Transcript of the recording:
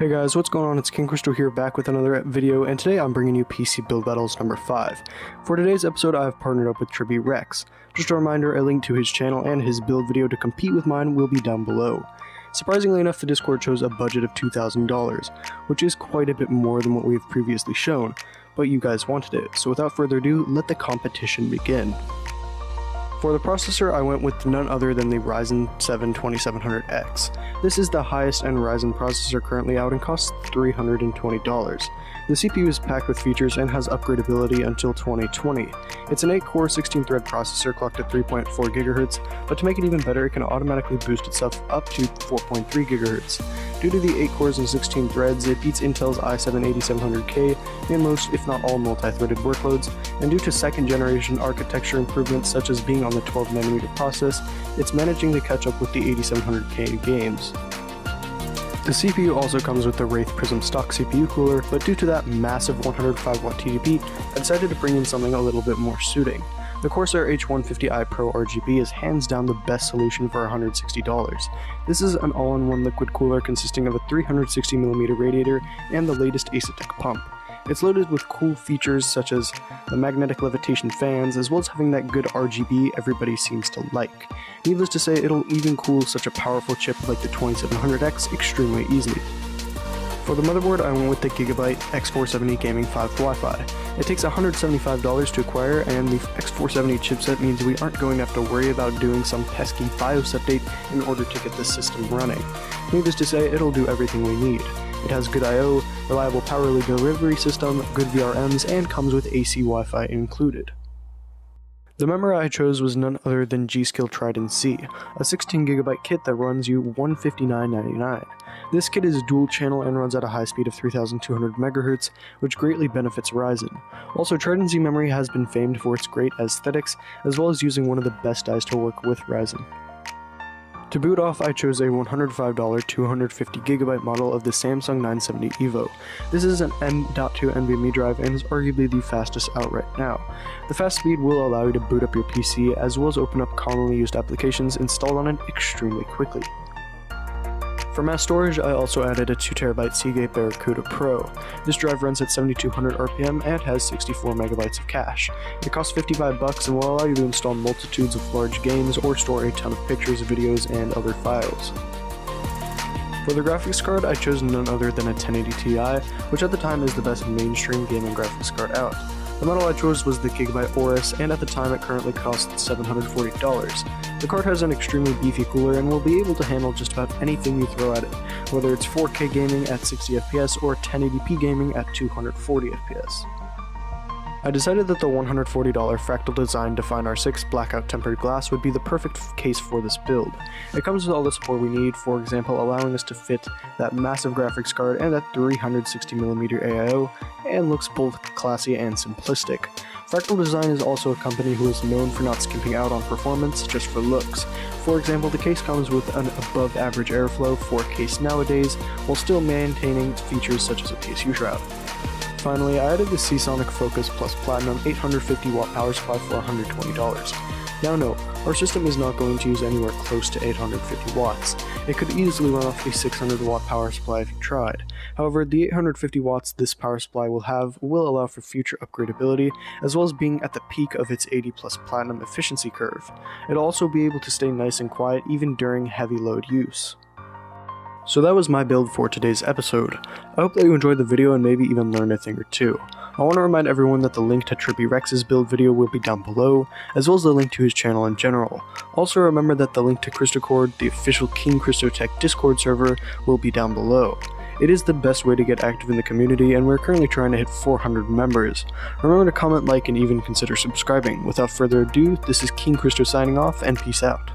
Hey guys, what's going on? It's King Christo here, back with another video, and today I'm bringing you PC Build Battles number 5. For today's episode, I have partnered up with Trippy Rex. Just a reminder, a link to his channel and his build video to compete with mine will be down below. Surprisingly enough, the Discord shows a budget of $2,000, which is quite a bit more than what we have previously shown, but you guys wanted it, so without further ado, let the competition begin. For the processor, I went with none other than the Ryzen 7 2700X. This is the highest end Ryzen processor currently out and costs $320. The CPU is packed with features and has upgradability until 2020. It's an 8-core 16-thread processor clocked at 3.4 GHz, but to make it even better, it can automatically boost itself up to 4.3 GHz. Due to the 8 cores and 16 threads, it beats Intel's i7-8700K in most, if not all, multi-threaded workloads, and due to second-generation architecture improvements such as being on the 12nm process, it's managing to catch up with the 8700K games. The CPU also comes with the Wraith Prism stock CPU cooler, but due to that massive 105W TDP, I decided to bring in something a little bit more suiting. The Corsair H150i Pro RGB is hands down the best solution for $160. This is an all-in-one liquid cooler consisting of a 360mm radiator and the latest Asetek pump. It's loaded with cool features such as the magnetic levitation fans, as well as having that good RGB everybody seems to like. Needless to say, it'll even cool such a powerful chip like the 2700X extremely easily. For the motherboard, I went with the Gigabyte X470 Gaming 5 Wi-Fi. It takes $175 to acquire, and the X470 chipset means we aren't going to have to worry about doing some pesky BIOS update in order to get the system running. Needless to say, it'll do everything we need. It has good I/O, reliable power lead delivery system, good VRMs, and comes with AC Wi-Fi included. The memory I chose was none other than G.Skill Trident C, a 16GB kit that runs you $159.99. This kit is dual channel and runs at a high speed of 3200 MHz, which greatly benefits Ryzen. Also, Trident Z memory has been famed for its great aesthetics, as well as using one of the best dies to work with Ryzen. To boot off, I chose a $105 250GB model of the Samsung 970 EVO. This is an M.2 NVMe drive and is arguably the fastest out right now. The fast speed will allow you to boot up your PC as well as open up commonly used applications installed on it extremely quickly. For mass storage, I also added a 2TB Seagate Barracuda Pro. This drive runs at 7200 RPM and has 64 MB of cache. It costs $55 and will allow you to install multitudes of large games or store a ton of pictures, videos, and other files. For the graphics card, I chose none other than a 1080 Ti, which at the time is the best mainstream gaming graphics card out. The model I chose was the Gigabyte Aorus, and at the time it currently costs $740. The card has an extremely beefy cooler and will be able to handle just about anything you throw at it, whether it's 4K gaming at 60 FPS or 1080p gaming at 240 FPS. I decided that the $140 Fractal Design Define R6 blackout tempered glass would be the perfect case for this build. It comes with all the support we need, for example allowing us to fit that massive graphics card and that 360mm AIO, and looks both classy and simplistic. Fractal Design is also a company who is known for not skimping out on performance just for looks. For example, the case comes with an above average airflow for a case nowadays, while still maintaining features such as a PSU shroud. Finally, I added the Seasonic Focus Plus Platinum 850W power supply for $120. Now note, our system is not going to use anywhere close to 850 watts. It could easily run off a 600W power supply if you tried. However, the 850 watts this power supply will have will allow for future upgradability, as well as being at the peak of its 80 plus platinum efficiency curve. It'll also be able to stay nice and quiet even during heavy load use. So that was my build for today's episode. I hope that you enjoyed the video and maybe even learned a thing or two. I want to remind everyone that the link to Trippy Rex's build video will be down below, as well as the link to his channel in general. Also remember that the link to ChristoCord, the official King Christo Tech Discord server, will be down below. It is the best way to get active in the community, and we're currently trying to hit 400 members. Remember to comment, like, and even consider subscribing. Without further ado, this is King Christo signing off, and peace out.